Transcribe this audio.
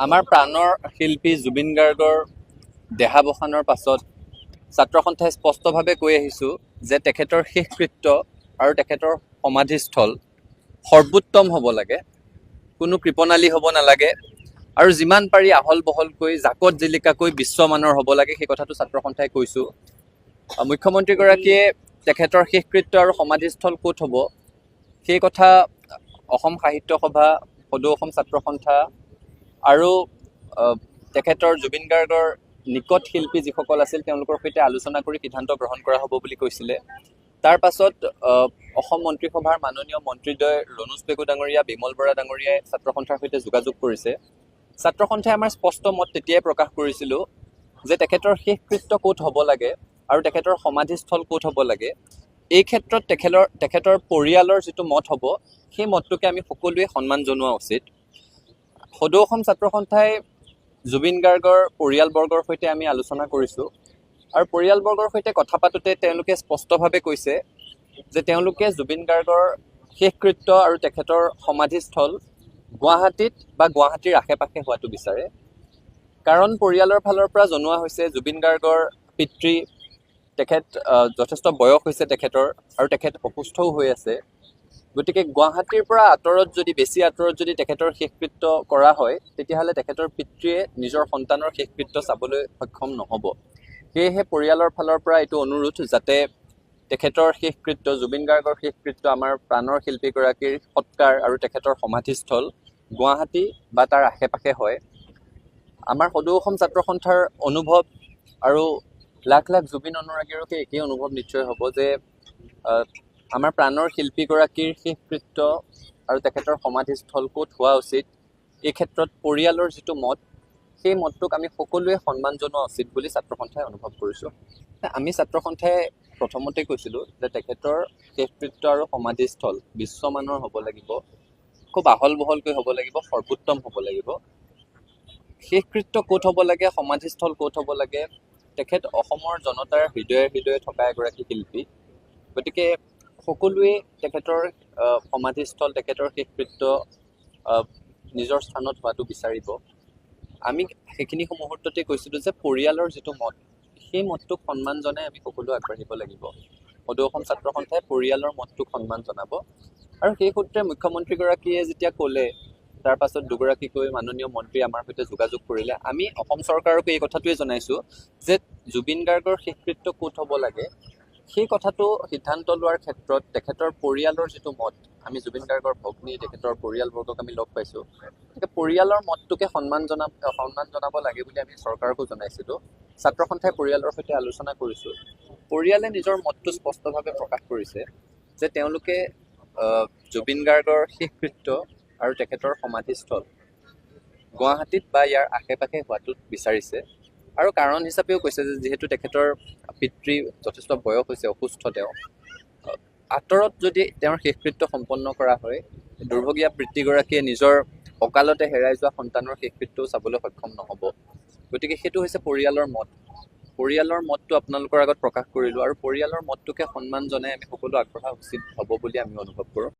আমাৰ প্ৰাণৰ শিল্পী জুবিন গাৰ্গৰ দেহাৱসানৰ পাছত ছাত্ৰ সন্থাই স্পষ্টভাৱে কৈ আহিছোঁ যে তেখেতৰ শেষকৃত্য আৰু তেখেতৰ সমাধিস্থল সৰ্বোত্তম হ'ব লাগে, কোনো কৃপণালী হ'ব নালাগে আৰু যিমান পাৰি আহল বহলকৈ জাকত জিলিকাকৈ বিশ্বমানৰ হ'ব লাগে, সেই কথাটো ছাত্ৰ সন্থাই কৈছোঁ। মুখ্যমন্ত্ৰীগৰাকীয়ে তেখেতৰ শেষকৃত্য আৰু সমাধিস্থল ক'ত হ'ব সেই কথা অসম সাহিত্য সভা, সদৌ অসম ছাত্ৰ সন্থা আৰু তেখেতৰ জুবিন গাৰ্গৰ নিকট শিল্পী যিসকল আছিল তেওঁলোকৰ সৈতে আলোচনা কৰি সিদ্ধান্ত গ্ৰহণ কৰা হ'ব বুলি কৈছিলে। তাৰ পাছত অসম মন্ত্ৰীসভাৰ মাননীয় মন্ত্ৰীদ্বয় ৰণোজ পেগু ডাঙৰীয়া, বিমল বৰা ডাঙৰীয়াই ছাত্ৰ সন্থাৰ সৈতে যোগাযোগ কৰিছে। ছাত্ৰ সন্থাই আমাৰ স্পষ্ট মত তেতিয়াই প্ৰকাশ কৰিছিলোঁ যে তেখেতৰ শেষকৃত্য ক'ত হ'ব লাগে আৰু তেখেতৰ সমাধিস্থল ক'ত হ'ব লাগে, এই ক্ষেত্ৰত তেখেতৰ পৰিয়ালৰ যিটো মত হ'ব সেই মতটোকে আমি সকলোৱে সন্মান জনোৱা উচিত। সদৌ অসম ছাত্ৰ সন্থাই জুবিন গাৰ্গৰ পৰিয়ালবৰ্গৰ সৈতে আমি আলোচনা কৰিছোঁ আৰু পৰিয়ালবৰ্গৰ সৈতে কথা পাতোঁতে তেওঁলোকে স্পষ্টভাৱে কৈছে যে তেওঁলোকে জুবিন গাৰ্গৰ শেষকৃত্য আৰু তেখেতৰ সমাধিস্থল গুৱাহাটীত বা গুৱাহাটীৰ আশে পাশে হোৱাটো বিচাৰে। কাৰণ পৰিয়ালৰ ফালৰ পৰা জনোৱা হৈছে জুবিন গাৰ্গৰ পিতৃ, তেখেত যথেষ্ট বয়স হৈছে তেখেতৰ আৰু তেখেত অসুস্থও হৈ আছে। গতিকে গুৱাহাটীৰ পৰা বেছি আঁতৰত যদি তেখেতৰ শেষকৃত্য কৰা হয় তেতিয়াহ'লে তেখেতৰ পিতৃয়ে নিজৰ সন্তানৰ শেষকৃত্য চাবলৈ সক্ষম নহ'ব। সেয়েহে পৰিয়ালৰ ফালৰ পৰা এইটো অনুৰোধ যাতে তেখেতৰ শেষকৃত্য, জুবিন গাৰ্গৰ শেষকৃত্য, আমাৰ প্ৰাণৰ শিল্পীগৰাকীৰ সৎকাৰ আৰু তেখেতৰ সমাধিস্থল গুৱাহাটী বা তাৰ আশে পাশে হয়। আমাৰ সদৌ অসম ছাত্ৰ সন্থাৰ অনুভৱ আৰু লাখ লাখ জুবিন অনুৰাগীৰো সেই একেই অনুভৱ নিশ্চয় হ'ব যে আমাৰ প্ৰাণৰ শিল্পীগৰাকীৰ শেষকৃত্য আৰু তেখেতৰ সমাধিস্থল ক'ত হোৱা উচিত, এই ক্ষেত্ৰত পৰিয়ালৰ যিটো মত সেই মতটোক আমি সকলোৱে সন্মান জনোৱা উচিত বুলি ছাত্ৰ সন্থাই অনুভৱ কৰিছোঁ। আমি ছাত্ৰ সন্থাই প্ৰথমতে কৈছিলোঁ যে তেখেতৰ শেষকৃত্য আৰু সমাধিস্থল বিশ্বমানৰ হ'ব লাগিব, খুব আহল বহলকৈ হ'ব লাগিব, সৰ্বোত্তম হ'ব লাগিব। শেষকৃত্য ক'ত হ'ব লাগে, সমাধিস্থল ক'ত হ'ব লাগে, তেখেত অসমৰ জনতাৰ হৃদয়ে হৃদয়ে থকা এগৰাকী শিল্পী। গতিকে সকলোৱে তেখেতৰ সমাধিস্থল, তেখেতৰ শেষকৃত্য নিজৰ স্থানত হোৱাটো বিচাৰিব। আমি সেইখিনি মুহূৰ্ততে কৈছিলোঁ যে পৰিয়ালৰ যিটো মত সেই মতটোক সন্মান জনাই আমি সকলো আগবাঢ়িব লাগিব। সদৌ অসম ছাত্ৰ সন্থাই পৰিয়ালৰ মতটোক সন্মান জনাব আৰু সেই সূত্ৰে মুখ্যমন্ত্ৰীগৰাকীয়ে যেতিয়া ক'লে তাৰ পাছত দুগৰাকীকৈ মাননীয় মন্ত্ৰী আমাৰ সৈতে যোগাযোগ কৰিলে। আমি অসম চৰকাৰকো এই কথাটোৱে জনাইছোঁ যে জুবিন গাৰ্গৰ শেষকৃত্য ক'ত হ'ব লাগে সেই কথাটো সিদ্ধান্ত লোৱাৰ ক্ষেত্ৰত তেখেতৰ পৰিয়ালৰ যিটো মত, আমি জুবিন গাৰ্গৰ ভগ্নী তেখেতৰ পৰিয়ালবৰ্গক আমি লগ পাইছোঁ, গতিকে পৰিয়ালৰ মতটোকে সন্মান জনাব লাগে বুলি আমি চৰকাৰকো জনাইছিলোঁ। ছাত্ৰ সন্থাই পৰিয়ালৰ সৈতে আলোচনা কৰিছোঁ। পৰিয়ালে নিজৰ মতটো স্পষ্টভাৱে প্ৰকাশ কৰিছে যে তেওঁলোকে জুবিন গাৰ্গৰ শেষকৃত্য আৰু তেখেতৰ সমাধিস্থল গুৱাহাটীত বা ইয়াৰ আশে পাশে হোৱাটো বিচাৰিছে আৰু কাৰণ হিচাপেও কৈছে যে যিহেতু তেখেতৰ পিতৃ যথেষ্ট বয়স হৈছে, অসুস্থ, তেওঁ আঁতৰত যদি তেওঁৰ শেষকৃত্য সম্পন্ন কৰা হয়, দুৰ্ভগীয়া পিতৃগৰাকীয়ে নিজৰ অকালতে হেৰাই যোৱা সন্তানৰ শেষকৃত্যও চাবলৈ সক্ষম নহ'ব। গতিকে সেইটো হৈছে পৰিয়ালৰ মত। পৰিয়ালৰ মতটো আপোনালোকৰ আগত প্ৰকাশ কৰিলোঁ আৰু পৰিয়ালৰ মতটোকে সন্মান জনাই আমি সকলো আগবঢ়া উচিত হ'ব বুলি আমি অনুভৱ কৰোঁ।